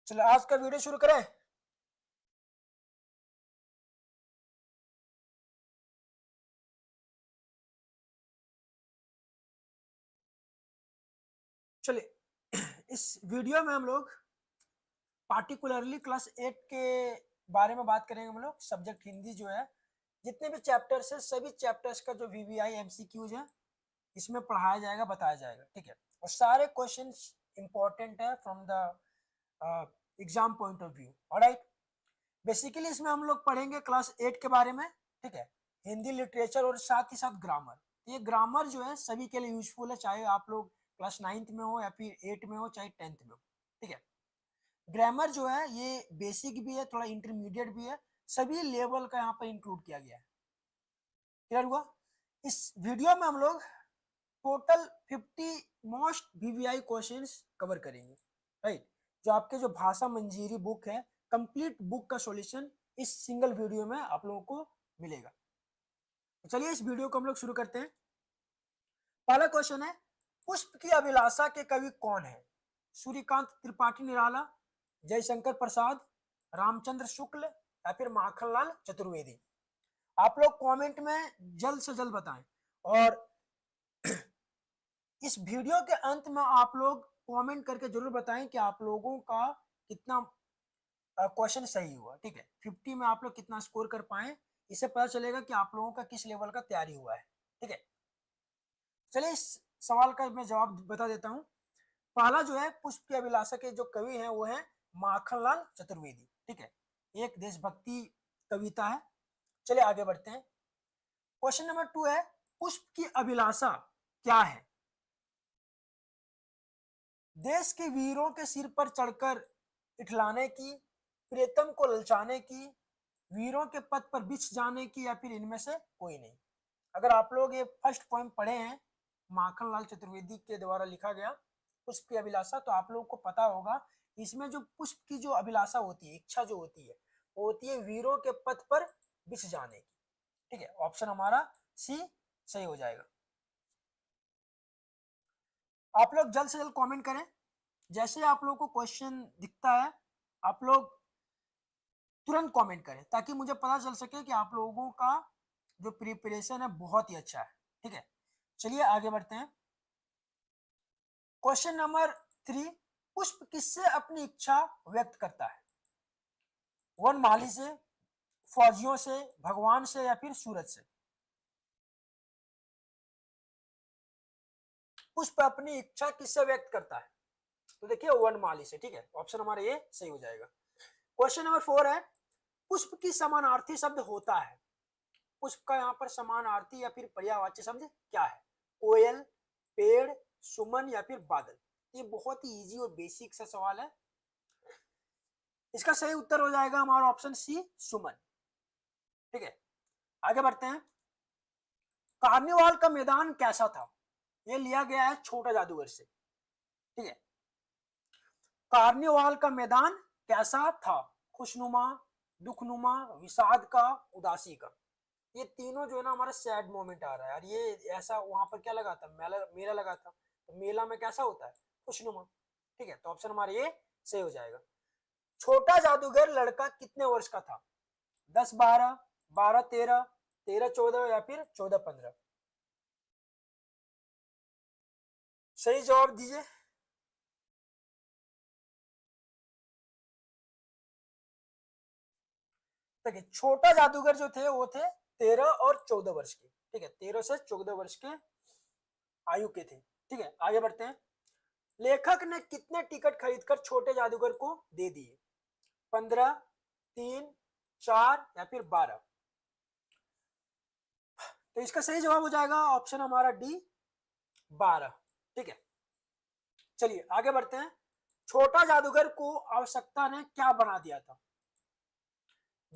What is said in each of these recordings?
चलो आज का वीडियो शुरू करें। चलिए इस वीडियो में हम लोग पार्टिकुलरली क्लास 8 के बारे में बात करेंगे। हम लोग सब्जेक्ट हिंदी जो है, जितने भी चैप्टर्स है सभी चैप्टर्स का जो वीवीआई एमसीक्यूज है इसमें पढ़ाया जाएगा, बताया जाएगा। ठीक है, और सारे क्वेश्चंस इंपॉर्टेंट है from the exam point of view. Alright, basically इसमें हम लोग पढ़ेंगे क्लास 8 के बारे में। ठीक है, हिंदी लिटरेचर और साथ ही साथ ग्रामर। ये ग्रामर जो है सभी के लिए यूजफुल है, चाहे आप लोग क्लास 9th में हो या फिर 8 में हो, चाहे 10th में हो। ठीक है, ग्रामर जो है ये बेसिक भी है, थोड़ा इंटरमीडिएट भी है, सभी लेवल का यहाँ पर इंक्लूड किया गया है। क्लियर हुआ? इस वीडियो में हम लोग total 50 most VVI questions cover करेंगे। राइट, जो आपके जो भाषा मंजीरी बुक है, कंप्लीट बुक का सॉल्यूशन इस सिंगल वीडियो में आप लोगों को मिलेगा। तो चलिए इस वीडियो को हम लोग शुरू करते हैं। पहला क्वेश्चन है, पुष्प की अभिलाषा के कवि कौन है? सूर्यकांत त्रिपाठी निराला, जयशंकर प्रसाद, रामचंद्र शुक्ल या फिर माखनलाल चतुर्वेदी? आप लोग कमेंट में जल्द से जल्द बताएं। और इस वीडियो के अंत में आप लोग कमेंट करके जरूर बताएं कि आप लोगों का कितना क्वेश्चन सही हुआ। ठीक है, 50 में आप लोग कितना स्कोर कर पाए, इससे पता चलेगा कि आप लोगों का किस लेवल का तैयारी हुआ है। ठीक है, चलिए इस सवाल का मैं जवाब बता देता हूं। पहला जो है, पुष्प की अभिलाषा के जो कवि हैं वो है माखनलाल चतुर्वेदी। ठीक है, एक देशभक्ति कविता है। चलिए आगे बढ़ते हैं। क्वेश्चन नंबर 2 है, पुष्प की अभिलाषा क्या है? देश के वीरों के सिर पर चढ़कर इठलाने की, प्रियतम को ललचाने की, वीरों के पद पर बिछ जाने की, या फिर इनमें से कोई नहीं? अगर आप लोग ये फर्स्ट पॉइंट पढ़े हैं, माखनलाल चतुर्वेदी के द्वारा लिखा गया पुष्प की अभिलाषा, तो आप लोगों को पता होगा इसमें जो पुष्प की जो अभिलाषा होती है, इच्छा जो होती है, वो होती है वीरों के पद पर बिछ जाने की। ठीक है, ऑप्शन हमारा सी सही हो जाएगा। आप लोग जल्द से जल्द कमेंट करें। जैसे आप लोग को क्वेश्चन दिखता है आप लोग तुरंत कमेंट करें, ताकि मुझे पता चल सके कि आप लोगों का जो प्रिपरेशन है बहुत ही अच्छा है। ठीक है, चलिए आगे बढ़ते हैं। क्वेश्चन नंबर 3, पुष्प किससे अपनी इच्छा व्यक्त करता है? वन माली से, फौजियों से, भगवान से, या फिर सूरज से? पुष्प अपनी इच्छा किससे व्यक्त करता है? तो देखिए वन माली से। ठीक है, ऑप्शन हमारा ये सही हो जाएगा। क्वेश्चन नंबर 4 है, पुष्प की समानार्थी शब्द होता है? पुष्प का यहाँ पर समानार्थी या फिर पर्यायवाची शब्द क्या है? कोयल, पेड़, सुमन, या फिर बादल? ये बहुत ही इजी और बेसिक सा सवाल है। इसका सही उत्तर हो जाएगा हमारा ऑप्शन सी, सुमन। ठीक है, आगे बढ़ते हैं। कार्निवाल का मैदान कैसा था? ये लिया गया है छोटा जादूगर से। ठीक है, कार्निवाल का मैदान कैसा था? खुशनुमा, दुखनुमा, विषाद का, उदासी का? ये तीनों जो है ना हमारा सैड मोमेंट आ रहा है। और ये ऐसा वहां पर क्या लगा था, मेला मेला लगा था, तो मेला में कैसा होता है? खुशनुमा। ठीक है, तो ऑप्शन हमारा ये सही हो जाएगा। छोटा जादूगर लड़का कितने वर्ष का था? 10-12, 12-13, 13-14, या फिर 14-15? सही जवाब दीजिए। देखिए छोटा जादूगर जो थे वो थे 13 और 14 वर्ष के। ठीक है, 13 से 14 वर्ष के आयु के थे। ठीक है, आगे बढ़ते हैं। लेखक ने कितने टिकट खरीदकर छोटे जादूगर को दे दिए? 15, 3, 4, या फिर 12? तो इसका सही जवाब हो जाएगा ऑप्शन हमारा डी, 12। ठीक है, चलिए आगे बढ़ते हैं। छोटा जादूगर को आवश्यकता ने क्या बना दिया था?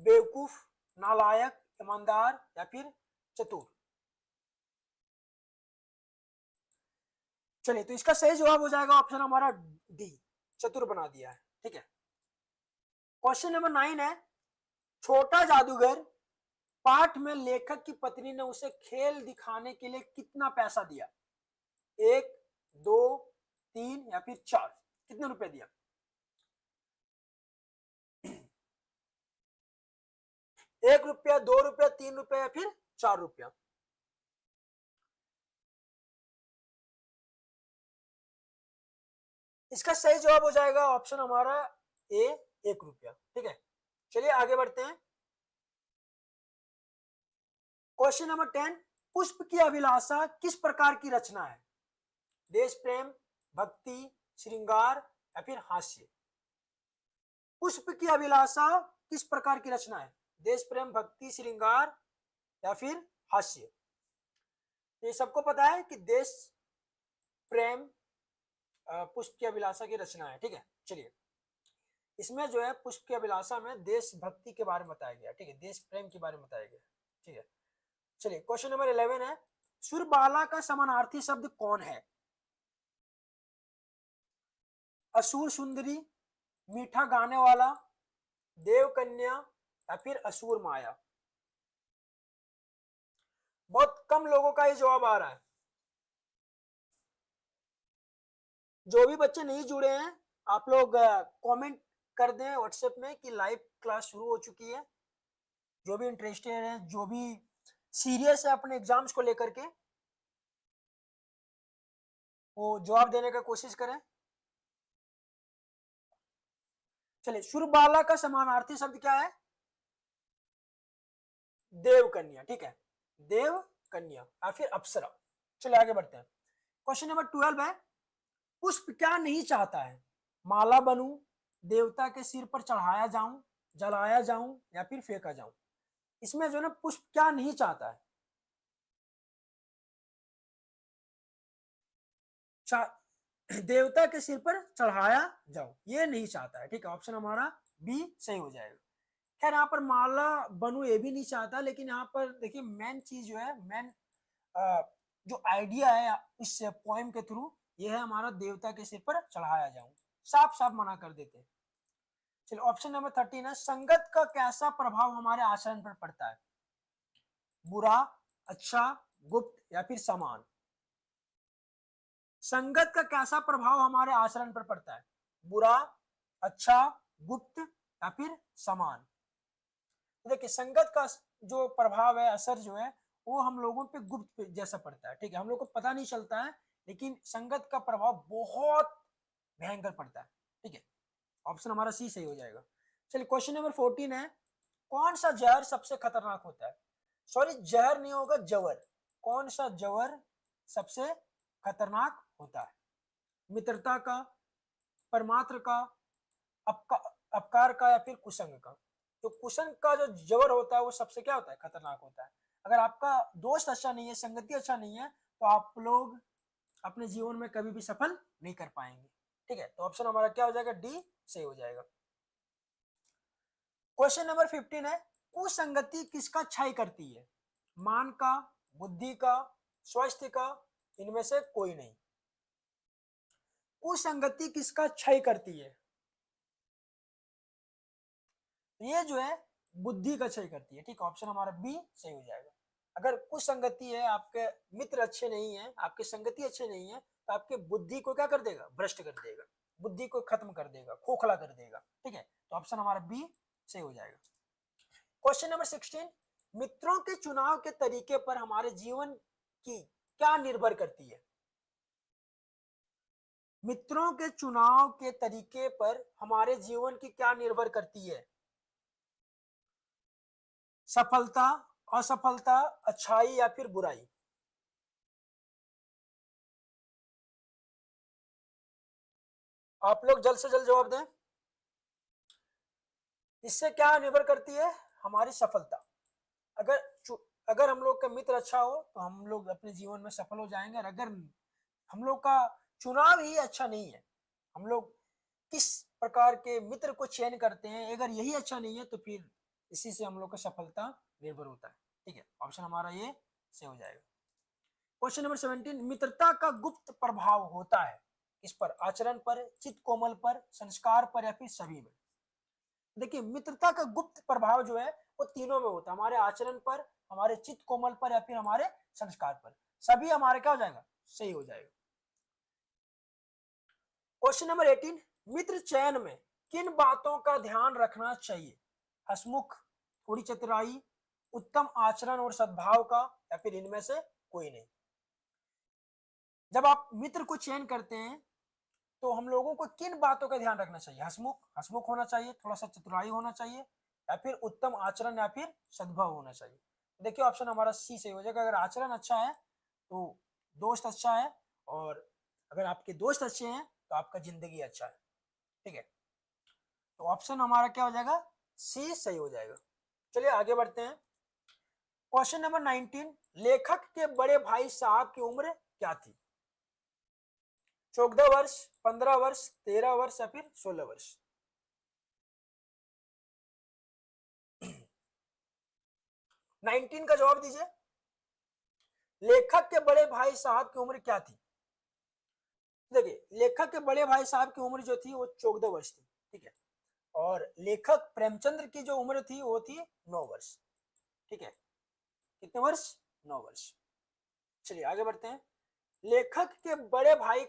बेवकूफ, नालायक, ईमानदार, या फिर चतुर? चलिए, तो इसका सही जवाब हो जाएगा ऑप्शन हमारा डी, चतुर बना दिया है। ठीक है, क्वेश्चन नंबर 9 है, छोटा जादूगर पाठ में लेखक की पत्नी ने उसे खेल दिखाने के लिए कितना पैसा दिया? 1, 2, 3, या फिर 4? कितने रुपए दिया? 1 रुपया, 2 रुपया, 3 रुपया या फिर 4 रुपया? इसका सही जवाब हो जाएगा ऑप्शन हमारा ए, 1 रुपया। ठीक है, चलिए आगे बढ़ते हैं। क्वेश्चन नंबर 10, पुष्प की अभिलाषा किस प्रकार की रचना है? देश प्रेम, भक्ति, श्रृंगार या फिर हास्य? पुष्प की अभिलाषा किस प्रकार की रचना है? देश प्रेम, भक्ति, श्रृंगार या फिर हास्य? ये सबको पता है कि देश प्रेम पुष्प की अभिलाषा की रचना है। ठीक है, चलिए इसमें जो है पुष्प की अभिलाषा में देशभक्ति के बारे में बताया गया। ठीक है, देश प्रेम के बारे में बताया गया। ठीक है, चलिए क्वेश्चन नंबर 11 है, सुरबाला का समानार्थी शब्द कौन है? असुर सुंदरी, मीठा गाने वाला, देव कन्या या फिर असुर माया? बहुत कम लोगों का ये जवाब आ रहा है। जो भी बच्चे नहीं जुड़े हैं आप लोग कमेंट कर दें व्हाट्सएप में कि लाइव क्लास शुरू हो चुकी है। जो भी इंटरेस्टेड है, जो भी सीरियस है अपने एग्जाम्स को लेकर के, वो जवाब देने का कोशिश करें। चलिए, सुरबाला का समानार्थी शब्द क्या है? देव कन्या। ठीक है, देव कन्या या फिर अप्सरा। चलिए आगे बढ़ते हैं। क्वेश्चन नंबर 12 है, पुष्प क्या नहीं चाहता है? माला बनूं, देवता के सिर पर चढ़ाया जाऊं, जलाया जाऊं या फिर फेंका जाऊं? इसमें जो है ना पुष्प क्या नहीं चाहता है? देवता के सिर पर चढ़ाया जाऊं, ये नहीं चाहता है। ठीक है, ऑप्शन हमारा बी सही हो जाएगा। खैर यहाँ पर माला बनू ये भी नहीं चाहता, लेकिन यहाँ पर देखिए मेन चीज जो है, मेन जो आइडिया है इस पोएम के थ्रू, ये है हमारा देवता के सिर पर चढ़ाया जाऊं। साफ साफ मना कर देते। चलिए ऑप्शन नंबर 13 है, संगत का कैसा प्रभाव हमारे आचरण पर पड़ता है? बुरा, अच्छा, गुप्त या फिर समान? संगत का कैसा प्रभाव हमारे आचरण पर पड़ता है? बुरा, अच्छा, गुप्त या फिर समान? देखिए संगत का जो प्रभाव है, असर जो है, वो हम लोगों पे गुप्त जैसा पड़ता है। ठीक है, हम लोग को पता नहीं चलता है, लेकिन संगत का प्रभाव बहुत भयंकर पड़ता है। ठीक है, ऑप्शन हमारा सी सही हो जाएगा। चलिए क्वेश्चन नंबर 14 है, कौन सा जहर सबसे खतरनाक होता है? सॉरी, जहर नहीं होगा, जवर। कौन सा जवर सबसे खतरनाक होता है? मित्रता का, परमात्र का, अपकार का या फिर कुसंग का? तो कुसंग का जो जवर होता है वो सबसे क्या होता है? खतरनाक होता है। अगर आपका दोस्त अच्छा नहीं है, संगति अच्छा नहीं है, तो आप लोग अपने जीवन में कभी भी सफल नहीं कर पाएंगे। ठीक है, तो ऑप्शन हमारा क्या हो जाएगा? डी सही हो जाएगा। क्वेश्चन नंबर 15 है, कुसंगति किसका क्षय करती है? मान का, बुद्धि का, स्वास्थ्य का, इनमें से कोई नहीं। कुसंगति किसका क्षय करती है? ये जो है बुद्धि का क्षय करती है। ठीक, ऑप्शन हमारा बी सही हो जाएगा। अगर कुसंगति है, आपके मित्र अच्छे नहीं है, आपके संगति अच्छे नहीं है, तो आपके बुद्धि को क्या कर देगा? भ्रष्ट कर देगा, बुद्धि को खत्म कर देगा, खोखला कर देगा। ठीक है, तो ऑप्शन हमारा बी सही हो जाएगा। क्वेश्चन नंबर 16, मित्रों के चुनाव के तरीके पर हमारे जीवन की क्या निर्भर करती है? मित्रों के चुनाव के तरीके पर हमारे जीवन की क्या निर्भर करती है? सफलता, असफलता, अच्छाई या फिर बुराई? आप लोग जल्द से जल्द जवाब दें। इससे क्या निर्भर करती है? हमारी सफलता। अगर अगर हम लोग का मित्र अच्छा हो तो हम लोग अपने जीवन में सफल हो जाएंगे, और अगर हम लोग का चुनाव ही अच्छा नहीं है, हम लोग किस प्रकार के मित्र को चयन करते हैं, अगर यही अच्छा नहीं है, तो फिर इसी से हम लोग का सफलता निर्भर होता है। ठीक है, ऑप्शन हमारा ये से हो जाएगा। क्वेश्चन नंबर 17, मित्रता का गुप्त प्रभाव होता है इस पर? आचरण पर, चित्त कोमल पर, संस्कार पर या फिर सभी में? देखिए मित्रता का गुप्त प्रभाव जो है वो तीनों में होता है, हमारे आचरण पर, हमारे चित्त कोमल पर या फिर हमारे संस्कार पर। सभी हमारे क्या हो जाएगा? सही हो जाएगा। क्वेश्चन नंबर 18, मित्र चयन में किन बातों का ध्यान रखना चाहिए? हसमुख थोड़ी चतुराई, उत्तम आचरण और सद्भाव का, या फिर इनमें से कोई नहीं। जब आप मित्र को चयन करते हैं तो हम लोगों को किन बातों का ध्यान रखना चाहिए? हसमुख हसमुख होना चाहिए, थोड़ा सा चतुराई होना चाहिए, या फिर उत्तम आचरण या फिर सद्भाव होना चाहिए। देखिए ऑप्शन हमारा सी सही हो जाएगा। अगर आचरण अच्छा है तो दोस्त अच्छा है, और अगर आपके दोस्त अच्छे हैं तो आपका जिंदगी अच्छा है। ठीक है, तो ऑप्शन हमारा क्या हो जाएगा? सी सही हो जाएगा। चलिए आगे बढ़ते हैं। क्वेश्चन नंबर 19, लेखक के बड़े भाई साहब की उम्र क्या थी? 14 वर्ष, 15 वर्ष, 13 वर्ष, या फिर 16 वर्ष? 19 का जवाब दीजिए। लेखक के बड़े भाई साहब की उम्र क्या थी? देखिए, लेखक के बड़े भाई साहब की उम्र जो थी वो 14 वर्ष थी। ठीक है, और लेखक प्रेमचंद्र की जो उम्र थी वो थी 9 वर्ष। ठीक है, कितने वर्ष? 9 वर्ष। चलिए आगे बढ़ते हैं। लेखक के बड़े भाई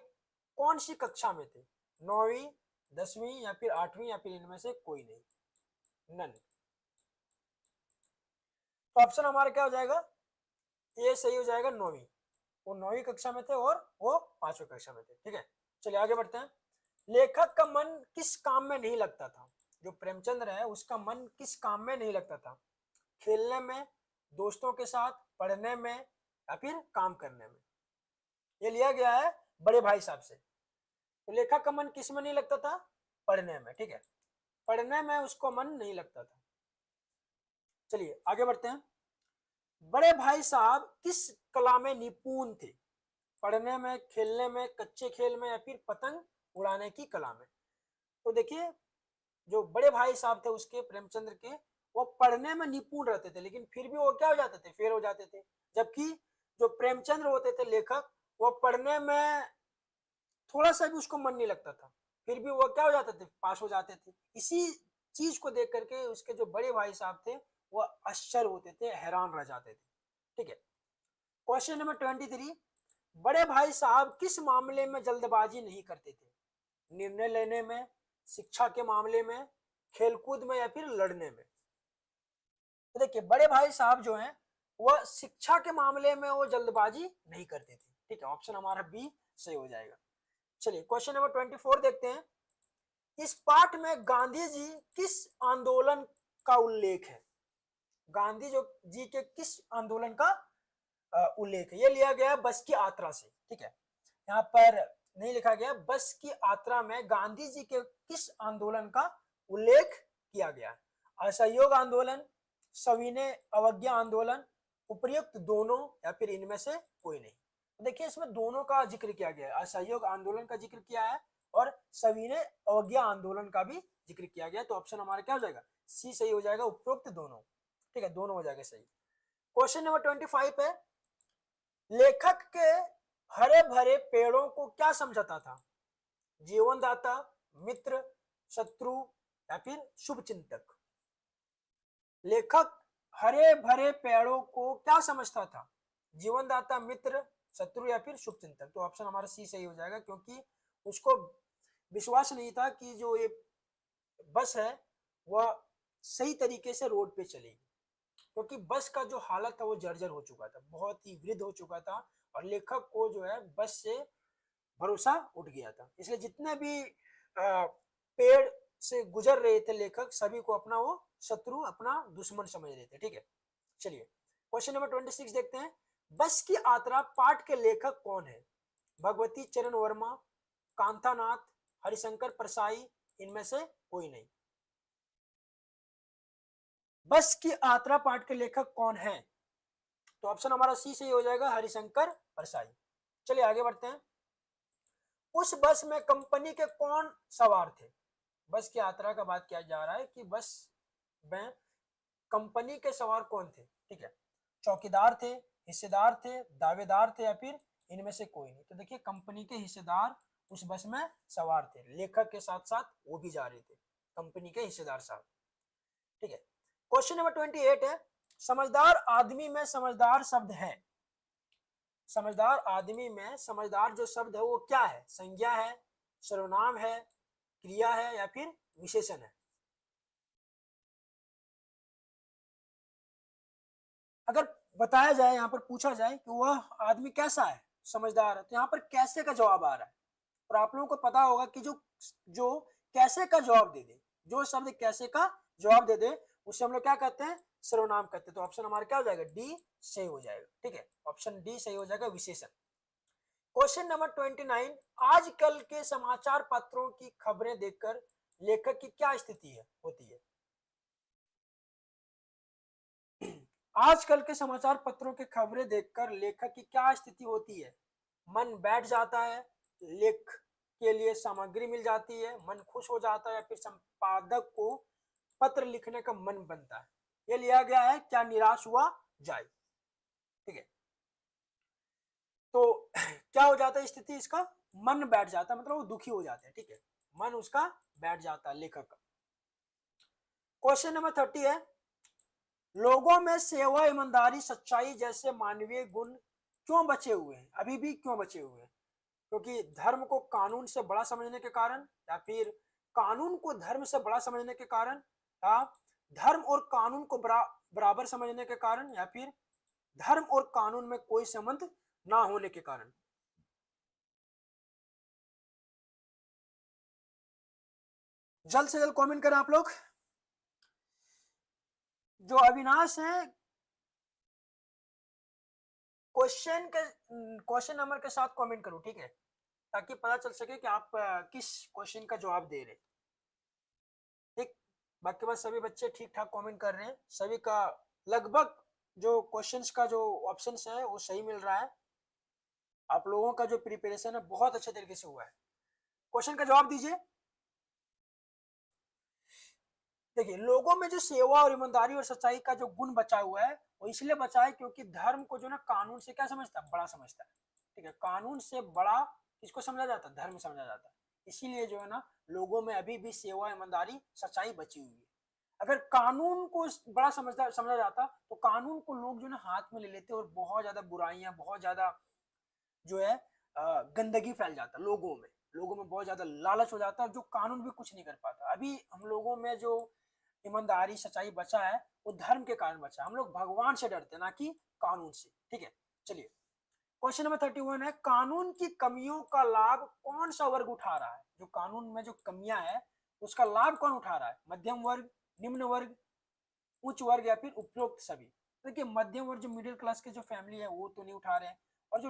कौन सी कक्षा में थे? 9वीं, 10वीं, या फिर 8वीं, या फिर इनमें से कोई नहीं? नन। तो ऑप्शन हमारा क्या हो जाएगा? ये सही हो जाएगा, 9वीं। वो 9वीं कक्षा में थे और वो 5वीं कक्षा में थे। ठीक है, चलिए आगे बढ़ते हैं। लेखक का मन किस काम में नहीं लगता था? जो प्रेमचंद्र है उसका मन किस काम में नहीं लगता था? खेलने में, दोस्तों के साथ, पढ़ने में, या फिर काम करने में? ये लिया गया है बड़े भाई साहब से। तो लेखक का मन किस में नहीं लगता था? पढ़ने में। ठीक है, पढ़ने में उसको मन नहीं लगता था। चलिए आगे बढ़ते हैं। बड़े भाई साहब किस कला में निपुण थे? पढ़ने में, खेलने में, कच्चे खेल में, या फिर पतंग उड़ाने की कला में? तो देखिए, जो बड़े भाई साहब थे उसके, प्रेमचंद्र के, वो पढ़ने में निपुण रहते थे, लेकिन फिर भी वो क्या हो जाते थे? फेल हो जाते थे। जबकि जो प्रेमचंद्र होते थे लेखक, वो पढ़ने में थोड़ा सा भी उसको मन नहीं लगता था, फिर भी वो क्या हो जाते थे? पास हो जाते थे। इसी चीज को देख करके उसके जो बड़े भाई साहब थे वो आश्चर्य होते थे, हैरान रह जाते थे। ठीक है, क्वेश्चन नंबर 23, बड़े भाई साहब किस मामले में जल्दबाजी नहीं करते थे? निर्णय लेने में, शिक्षा के मामले में, खेलकूद में, या फिर लड़ने में? तो देखिए, बड़े भाई साहब जो हैं वह शिक्षा के मामले में वो जल्दबाजी नहीं करते थे। ठीक है, ऑप्शन हमारा बी सही हो जाएगा। चलिए क्वेश्चन नंबर 24 देखते हैं। इस पाठ में गांधी जी किस आंदोलन का उल्लेख है? गांधी जो जी के किस आंदोलन का उल्लेख है? ये लिया गया बस की यात्रा से। ठीक है, यहाँ पर नहीं लिखा गया। बस की यात्रा में गांधी जी के किस आंदोलन का उल्लेख किया गया? असहयोग आंदोलन, सविनय अवज्ञा आंदोलन, उपयुक्त दोनों, या फिर इनमें से कोई नहीं? देखिए, इसमें दोनों का जिक्र किया गया है। असहयोग आंदोलन का जिक्र किया है और सविनय अवज्ञा आंदोलन का भी जिक्र किया गया। तो ऑप्शन हमारा क्या हो जाएगा? सी सही हो जाएगा, उपयुक्त दोनों। ठीक है, दोनों हो जाएगा सही। क्वेश्चन नंबर 25 है, लेखक के हरे भरे पेड़ों को क्या समझाता था? जीवनदाता, मित्र, शत्रु, या फिर शुभ चिंतक? लेखक हरे भरे पेड़ों को क्या समझता था? जीवनदाता, मित्र, शत्रु, या फिर शुभ चिंतक? तो ऑप्शन हमारा सी सही हो जाएगा, क्योंकि उसको विश्वास नहीं था कि जो ये बस है वह सही तरीके से रोड पे चलेगी, क्योंकि बस का जो हालत था वो जर्जर हो चुका था, बहुत ही वृद्ध हो चुका था, और लेखक को जो है बस से भरोसा उठ गया था। इसलिए जितने भी पेड़ से गुजर रहे थे लेखक, सभी को अपना वो शत्रु, अपना दुश्मन समझ रहे थे। ठीक है, चलिए क्वेश्चन नंबर 26 देखते हैं। बस की यात्रा पाठ के लेखक कौन है? भगवती चरण वर्मा, कांतानाथ, हरिशंकर परसाई, इनमें से कोई नहीं? बस की यात्रा पाठ के लेखक कौन है? तो ऑप्शन हमारा सी सही हो जाएगा, हरिशंकर परसाई। चलिए आगे बढ़ते हैं। उस बस में कंपनी के कौन सवार थे? बस की यात्रा का बात किया जा रहा है कि बस में कंपनी के सवार कौन थे? ठीक है, चौकीदार थे, हिस्सेदार थे, दावेदार थे, या फिर इनमें से कोई नहीं? तो देखिए, कंपनी के हिस्सेदार उस बस में सवार थे, लेखक के साथ साथ वो भी जा रहे थे, कंपनी के हिस्सेदार साहब। ठीक है, क्वेश्चन नंबर 28 है, समझदार आदमी में समझदार शब्द है। समझदार आदमी में समझदार जो शब्द है वो क्या है? संज्ञा है, सर्वनाम है, क्रिया है, या फिर विशेषण है? अगर बताया जाए, यहाँ पर पूछा जाए कि वह आदमी कैसा है, समझदार है, तो यहाँ पर कैसे का जवाब आ रहा है। और आप लोगों को पता होगा कि जो जो कैसे का जवाब दे दे, जो शब्द कैसे का जवाब दे दे, उसे हम लोग क्या कहते हैं, सर्वनाम कहते हैं। तो ऑप्शन हमारा क्या हो जाएगा, डी सही हो जाएगा। ठीक है, ऑप्शन डी सही हो जाएगा, विशेषण। क्वेश्चन नंबर 29, आजकल के समाचार पत्रों की खबरें देखकर लेखक की क्या स्थिति है होती है। आजकल के समाचार पत्रों की खबरें देखकर लेखक की क्या स्थिति होती है। मन बैठ जाता है, लेख के लिए सामग्री मिल जाती है, मन खुश हो जाता है, या फिर संपादक को पत्र लिखने का मन बनता है। ये लिया गया है, क्या निराश हुआ जाए। ठीक है, तो क्या हो जाता है स्थिति इसका, मन बैठ जाता है, मतलब वो दुखी हो जाते हैं। ठीक है, मन उसका बैठ जाता है, लेखक का। क्वेश्चन नंबर 30 है, लोगों में सेवा, ईमानदारी, सच्चाई जैसे मानवीय गुण क्यों बचे हुए हैं, अभी भी क्यों बचे हुए हैं। क्योंकि धर्म को कानून से बड़ा समझने के कारण, या फिर कानून को धर्म से बड़ा समझने के कारण, या धर्म और कानून को बराबर समझने के कारण, या फिर धर्म और कानून में कोई संबंध ना होने के कारण। जल्द से जल्द कमेंट करें आप लोग। जो अविनाश है, क्वेश्चन नंबर के साथ कमेंट करो, ठीक है, ताकि पता चल सके कि आप किस क्वेश्चन का जवाब दे रहे। ठीक, बाकी बस सभी बच्चे ठीक ठाक कमेंट कर रहे हैं, सभी का लगभग जो क्वेश्चंस का जो ऑप्शंस है वो सही मिल रहा है। आप लोगों का जो प्रिपरेशन है बहुत अच्छे तरीके से हुआ है। क्वेश्चन का जवाब दीजिए। देखिए, लोगों में जो सेवा और ईमानदारी और सच्चाई का जो गुण बचा हुआ है, वो इसलिए बचा है क्योंकि धर्म को जो ना कानून से क्या समझता है, बड़ा समझता है। ठीक है, कानून से बड़ा किसको समझा जाता है, धर्म समझा जाता है। इसीलिए जो है ना, लोगों में अभी भी सेवा, ईमानदारी, सच्चाई बची हुई है। अगर कानून को बड़ा समझा जाता, तो कानून को लोग जो ना हाथ में ले लेते और बहुत ज्यादा बुराइयां, बहुत ज्यादा जो है गंदगी फैल जाता लोगों में। लोगों में बहुत ज्यादा लालच हो जाता है, जो कानून भी कुछ नहीं कर पाता। अभी हम लोगों में जो ईमानदारी, सच्चाई बचा है, वो धर्म के कारण बचा। हम लोग भगवान से डरते हैं, ना कि कानून से। ठीक है, चलिए क्वेश्चन नंबर 31 है, कानून की कमियों का लाभ कौन सा वर्ग उठा रहा है। जो कानून में जो कमियां है, उसका लाभ कौन उठा रहा है, मध्यम वर्ग, निम्न वर्ग, उच्च वर्ग, या फिर उपरोक्त सभी। देखिए, मध्यम वर्ग जो मिडिल क्लास के जो फैमिली है वो तो नहीं उठा रहे हैं, और जो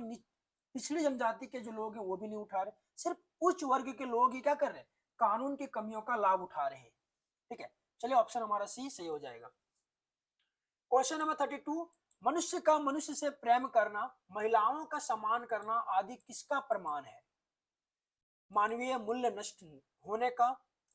पिछड़ी जनजाति के जो लोग हैं वो भी नहीं उठा रहे। सिर्फ उच्च वर्ग के लोग ही क्या कर रहे हैं, कानून की कमियों का लाभ उठा रहे हैं। ठीक है, चलिए ऑप्शन हमारा सी सही हो जाएगा। क्वेश्चन नंबर 32, मनुष्य का मनुष्य से प्रेम करना, महिलाओं का सम्मान करना आदि किसका प्रमाण है। मानवीय मूल्य नष्ट होने का,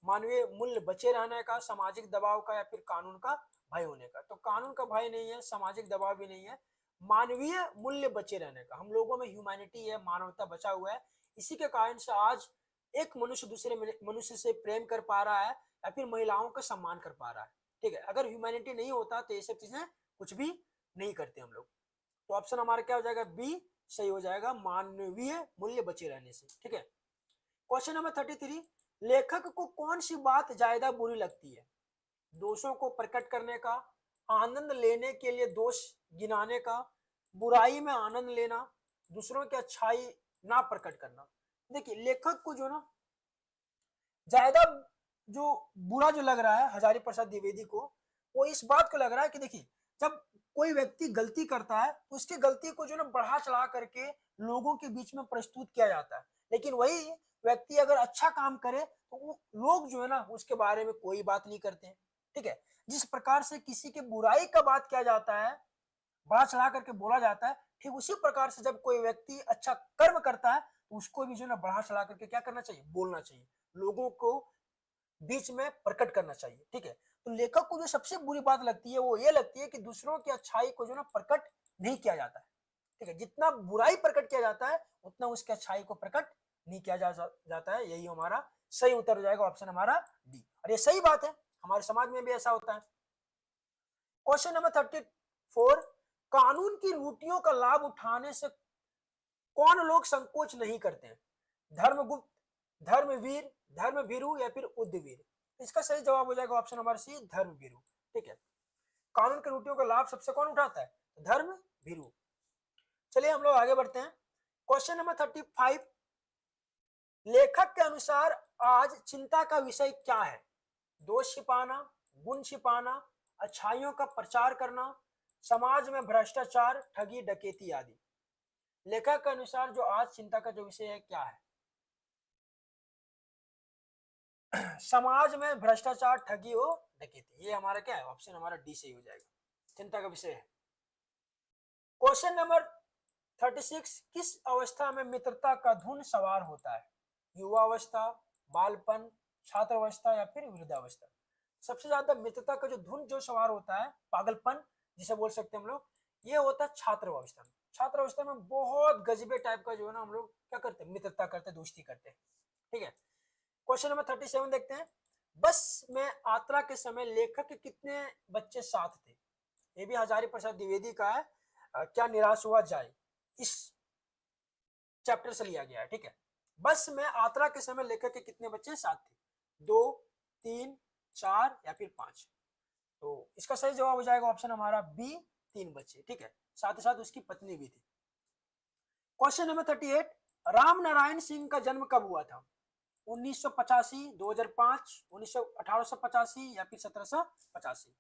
मानवीय मूल्य बचे रहने का, सामाजिक दबाव का, या फिर कानून का भय होने का। तो कानून का भय नहीं है, सामाजिक दबाव भी नहीं है, मानवीय मूल्य बचे रहने का। हम लोगों में ह्यूमैनिटी है, मानवता बचा हुआ है। इसी के कारण से आज एक मनुष्य दूसरे मनुष्य से प्रेम कर पा रहा है, या फिर महिलाओं का सम्मान कर पा रहा है। ठीक है, अगर ह्यूमैनिटी नहीं होता तो ये सब चीजें कुछ भी नहीं करते हम लोग। तो ऑप्शन हमारा क्या हो जाएगा, बी सही हो जाएगा, मानवीय मूल्य बचे रहने से। ठीक है, क्वेश्चन नंबर 33, लेखक को कौन सी बात ज्यादा बुरी लगती है। दोषों को प्रकट करने का, आनंद लेने के लिए दोष गिनाने का, बुराई में आनंद लेना, दूसरों की अच्छाई ना प्रकट करना। देखिए, लेखक को जो ना ज्यादा जो बुरा जो लग रहा है हजारी प्रसाद द्विवेदी को, वो इस बात को लग रहा है कि देखिए, जब कोई व्यक्ति गलती करता है तो उसकी गलती को जो ना बढ़ा चढ़ा करके लोगों के बीच में प्रस्तुत किया जाता है। लेकिन वही व्यक्ति अगर अच्छा काम करे तो लोग जो है ना उसके बारे में कोई बात नहीं करते हैं। ठीक है, जिस प्रकार से किसी के बुराई का बात किया जाता है, बढ़ा चढ़ा करके बोला जाता है, ठीक उसी प्रकार से जब कोई व्यक्ति अच्छा कर्म करता है तो उसको भी जो ना बढ़ा चढ़ा करके क्या करना चाहिए, बोलना चाहिए, लोगों को बीच में प्रकट करना चाहिए। ठीक है, तो लेखक को जो सबसे बुरी बात लगती है वो ये लगती है कि दूसरों की अच्छाई को जो ना प्रकट नहीं किया जाता है। ठीक है, जितना बुराई प्रकट किया जाता है उतना उसकी अच्छाई को प्रकट नहीं किया जाता है। यही हमारा सही उत्तर हो जाएगा, ऑप्शन हमारा डी। और ये सही बात है, हमारे समाज में भी ऐसा होता है। क्वेश्चन नंबर 34, कानून की रूटियों का लाभ उठाने से कौन लोग संकोच नहीं करते हैं। धर्मगुप्त, धर्मवीर, धर्मवीरू, या फिर उद्धवीर। इसका सही जवाब हो जाएगा ऑप्शन नंबर सी, धर्मवीरू। ठीक है, कानून के रूटियों का लाभ सबसे कौन उठाता है, धर्म भीरु। चलिए हम लोग आगे बढ़ते हैं। क्वेश्चन नंबर 35, लेखक के अनुसार आज चिंता का विषय क्या है? दोष छिपाना, गुण छिपाना, अच्छाइयों का प्रचार करना, समाज में भ्रष्टाचार, ठगी डकैती आदि। लेखक के अनुसार जो आज चिंता का जो विषय है क्या है? समाज में भ्रष्टाचार, ठगी और डकैती। ये हमारा क्या है? ऑप्शन हमारा डी सही हो जाएगा, चिंता का विषय है। क्वेश्चन नंबर 36, किस अवस्था में मित्रता का धुन सवार होता है? युवावस्था, बालपन, छात्रावस्था या फिर वृद्धावस्था? सबसे ज्यादा मित्रता का जो धुन जो सवार होता है, पागलपन जिसे बोल सकते हैं हम लोग, ये होता है छात्रावस्था में। छात्रावस्था में बहुत गजबे टाइप का जो है ना हम लोग क्या करते हैं? मित्रता करते, दोस्ती करते हैं। ठीक है। क्वेश्चन नंबर 37 देखते हैं। बस में यात्रा के समय लेखक के कितने बच्चे साथ थे? ये भी हजारी प्रसाद द्विवेदी का है, क्या निराश हुआ जाए, इस चैप्टर से लिया गया है। ठीक है। बस में यात्रा के समय लेखक के कितने बच्चे साथ थे? 2, 3, 4 या फिर 5? तो इसका सही जवाब हो जाएगा ऑप्शन हमारा बी, 3 बच्चे। ठीक है। साथ ही साथ उसकी पत्नी भी थी। क्वेश्चन नंबर 38, राम नारायण सिंह का जन्म कब हुआ था? 1985, 2005, 1885 या फिर 1785?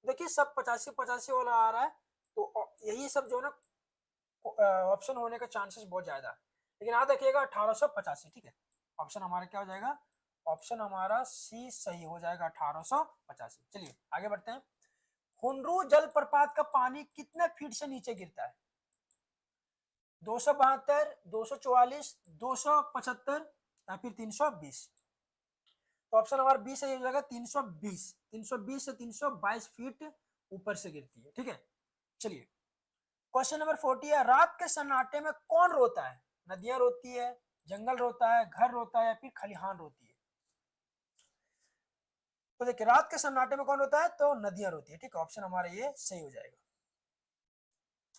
देखिए सब 85 वाला आ रहा है, तो यही सब जो है ना ऑप्शन होने का चांसेस बहुत ज्यादा है, लेकिन याद रखिएगा 1885। ठीक है। ऑप्शन हमारा क्या हो जाएगा? ऑप्शन हमारा सी सही हो जाएगा, 1885। चलिए आगे बढ़ते हैं। हुनरू जलप्रपात का पानी कितने फीट से नीचे गिरता है? 272, 244, 275 या फिर 320? तो ऑप्शन हमारा बी सही हो जाएगा, 320। 320 से 322 फीट ऊपर से गिरती है। ठीक है। चलिए क्वेश्चन नंबर 40 है, रात के सन्नाटे में कौन रोता है? नदियां रोती है, जंगल रोता है, घर रोता है या फिर खलिहान रोती है? तो देखिए रात के सन्नाटे में कौन रोता है? तो नदियां रोती है। ठीक है। ऑप्शन हमारा ये सही हो जाएगा।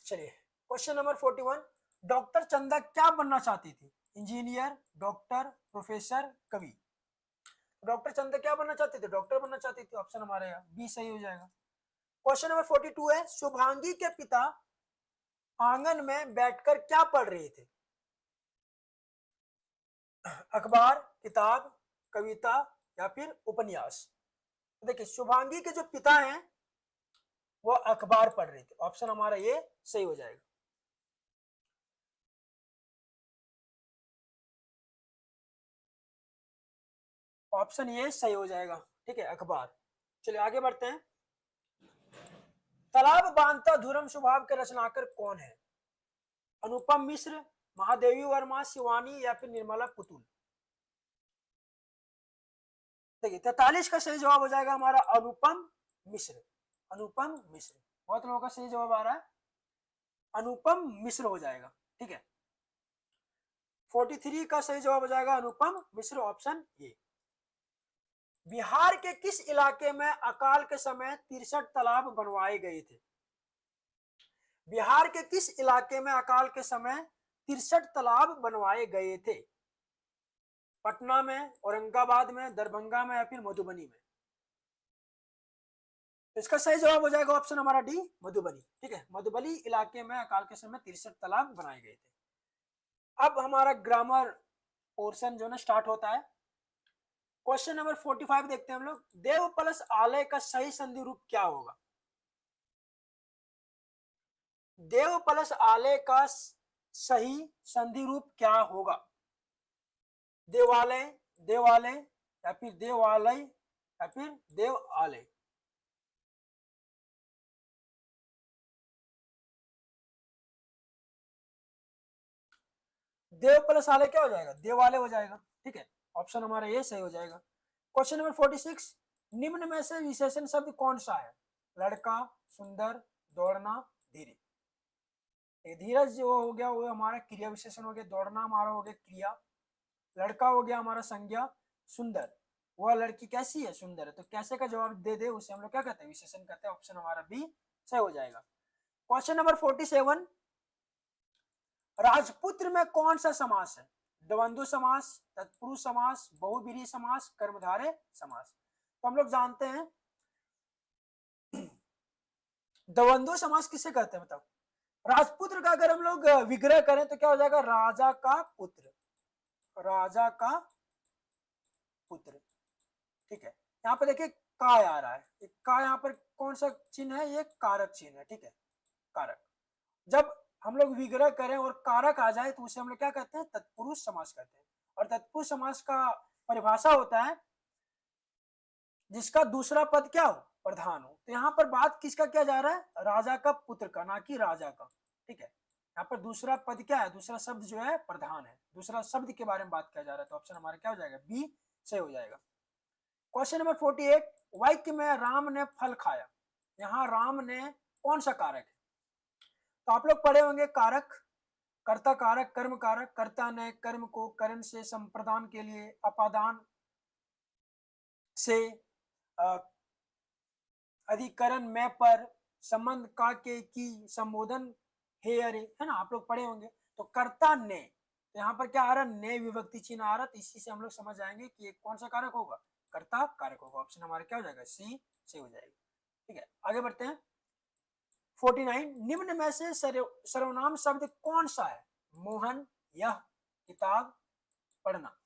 चलिए क्वेश्चन नंबर 41, डॉक्टर चंदा क्या बनना चाहती थी? इंजीनियर, डॉक्टर, प्रोफेसर, कवि? डॉक्टर चंदा क्या बनना चाहती थी? डॉक्टर बनना चाहती थी। ऑप्शन हमारे यहाँ बी सही हो जाएगा। क्वेश्चन नंबर 42 है, शुभांगी के पिता आंगन में बैठकर क्या पढ़ रहे थे? अखबार, किताब, कविता या फिर उपन्यास? देखिए शुभांगी के जो पिता हैं वो अखबार पढ़ रहे थे। ऑप्शन हमारा ये सही हो जाएगा। ऑप्शन ये सही हो जाएगा। ठीक है, अखबार। चलिए आगे बढ़ते हैं। तालाब बांधता धुरम स्वभाव के रचनाकार कौन है? अनुपम मिश्र, महादेवी वर्मा, शिवानी या फिर निर्मला पुतुल? देखिए 43 का सही जवाब हो जाएगा हमारा अनुपम मिश्र। अनुपम मिश्र। बहुत लोगों का सही जवाब आ रहा है, अनुपम मिश्र हो जाएगा। ठीक है। 43 का सही जवाब हो जाएगा अनुपम मिश्र, ऑप्शन ए। बिहार के किस इलाके में अकाल के समय 63 तालाब बनवाए गए थे? बिहार के किस इलाके में अकाल के समय 63 तालाब बनवाए गए थे? पटना में, औरंगाबाद में, दरभंगा में या फिर मधुबनी में? तो इसका सही जवाब हो जाएगा ऑप्शन हमारा डी, मधुबनी। ठीक है। मधुबनी इलाके में अकाल के समय 63 तालाब बनाए गए थे। अब हमारा ग्रामर पोर्शन जो ना स्टार्ट होता है। क्वेश्चन नंबर 45 देखते हैं हम लोग। देव प्लस आलय का सही संधि रूप क्या होगा? देव प्लस आलय का सही संधि रूप क्या होगा? देवालय, देवालय या फिर देवालय या फिर देव आलय? देव प्लस आलय क्या हो जाएगा? देवालय हो जाएगा। ठीक है। ऑप्शन हमारा ये सही हो जाएगा। क्वेश्चन नंबर 46, निम्न में से विशेषण शब्द कौन सा है? लड़का, सुंदर, दौड़ना, धीरे? धीरज जो हो गया वो हमारा क्रिया विशेषण हो गया, दौड़ना हमारा हो गया क्रिया, लड़का हो गया हमारा संज्ञा, सुंदर वह लड़की कैसी है? सुंदर है। तो कैसे का जवाब दे दे उसे हम लोग क्या कहते हैं? विशेषण कहते हैं। ऑप्शन हमारा बी सही हो जाएगा। क्वेश्चन नंबर 47, राजपुत्र में कौन सा समास है? द्वंद्व समास, तत्पुरुष समास, बहुब्रीहि समास, कर्मधारय समास? तो हम लोग जानते हैं द्वंद्व समास किसे कहते हैं बताओ? राजपुत्र का अगर हम लोग विग्रह करें तो क्या हो जाएगा? राजा का पुत्र, राजा का पुत्र। ठीक है, यहाँ पर देखिए का आ रहा है, का यहाँ पर कौन सा चिन्ह है? ये कारक चिन्ह है। ठीक है, कारक। जब हम लोग विग्रह करें और कारक आ जाए तो उसे हम लोग क्या कहते हैं? तत्पुरुष समास कहते हैं। और तत्पुरुष समास का परिभाषा होता है जिसका दूसरा पद क्या हो? प्रधान हो। तो यहाँ पर बात किसका किया जा रहा है? राजा का पुत्र का, ना कि राजा का। ठीक है, यहाँ पर दूसरा पद क्या है? दूसरा शब्द जो है प्रधान है, दूसरा शब्द के बारे में बात किया जा रहा है। तो ऑप्शन हमारा क्या हो जाएगा? बी सही हो जाएगा। क्वेश्चन नंबर 48, वाक्य में राम ने फल खाया, यहाँ राम ने कौन सा कारक है? तो आप लोग पढ़े होंगे कारक, कर्ता कारक, कर्म कारक। कर्ता ने कर्म को करण से संप्रदान के लिए अपादान से अधिकरण में पर संबंध का के की संबोधन हे अरे, है ना? आप लोग पढ़े होंगे। तो कर्ता ने, तो यहाँ पर क्या आ रहा है? ने विभक्ति चिन्ह आ रहा है। तो इसी से हम लोग समझ जाएंगे कि एक कौन सा कारक होगा? कर्ता कारक होगा। ऑप्शन हमारा क्या हो जाएगा? सी से हो जाएगा। ठीक है, आगे बढ़ते हैं। 49, निम्न में से सर्वनाम शब्द कौन सा है? मोहन, यह, किताब, पढ़ना।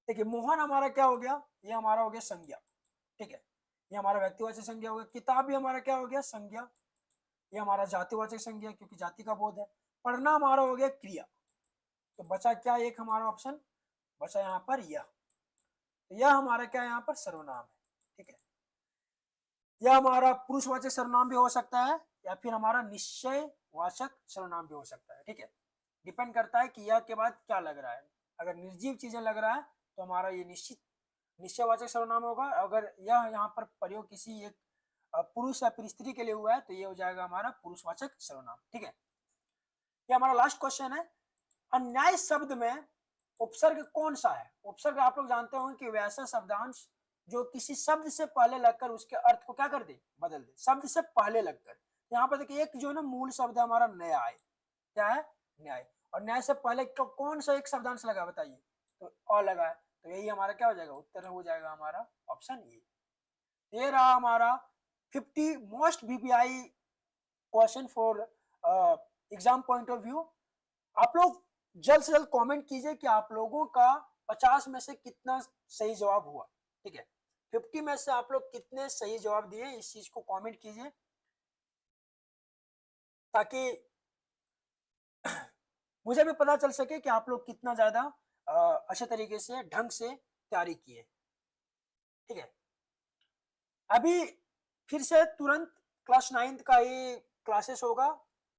देखिए मोहन हमारा क्या हो गया? ये हमारा हो गया संज्ञा। ठीक है, ये हमारा व्यक्तिवाचक संज्ञा हो गया। किताब भी हमारा क्या हो गया? संज्ञा। ये हमारा जातिवाचक संज्ञा, क्योंकि जाति का बोध है। पढ़ना हमारा हो गया क्रिया। तो बचा क्या? एक हमारा ऑप्शन बचा यहाँ पर यह। तो यह हमारा क्या यहाँ पर? सर्वनाम है। ठीक है, यह हमारा पुरुषवाचक सर्वनाम भी हो सकता है या फिर हमारा निश्चयवाचक सर्वनाम भी हो सकता है। ठीक है, डिपेंड करता है कि यह के बाद क्या लग रहा है। अगर निर्जीव चीजें लग रहा है तो हमारा ये निश्चयवाचक सर्वनाम होगा। अगर यह यहाँ पर प्रयोग किसी एक पुरुष या फिर स्त्री के लिए हुआ है तो ये हो जाएगा हमारा पुरुषवाचक सर्वनाम। ठीक है, ये हमारा लास्ट क्वेश्चन है। अन्याय शब्द में उपसर्ग कौन सा है? उपसर्ग आप लोग जानते होंगे कि वैसा शब्दांश जो किसी शब्द से पहले लगकर उसके अर्थ को क्या कर दे? बदल दे। शब्द से पहले लगकर, यहाँ पर देखिए एक जो है ना मूल शब्द है हमारा न्याय। क्या है? न्याय। और न्याय से पहले कौन सा एक शब्दांश लगा बताइए? तो अ लगा है। तो यही हमारा क्या हो जाएगा? उत्तर हो जाएगा हमारा ऑप्शन ए। ये रहा हमारा 50 most VPI question for exam point of view. आप लोग जल्द से जल्द कमेंट कीजिए कि आप लोगों का 50 में से कितना सही जवाब हुआ। ठीक है, 50 में से आप लोग कितने सही जवाब दिए, इस चीज को कमेंट कीजिए ताकि मुझे भी पता चल सके कि आप लोग कितना ज्यादा अच्छे तरीके से ढंग से तैयारी किए। ठीक है, अभी फिर से तुरंत क्लास 9 का ये क्लासेस होगा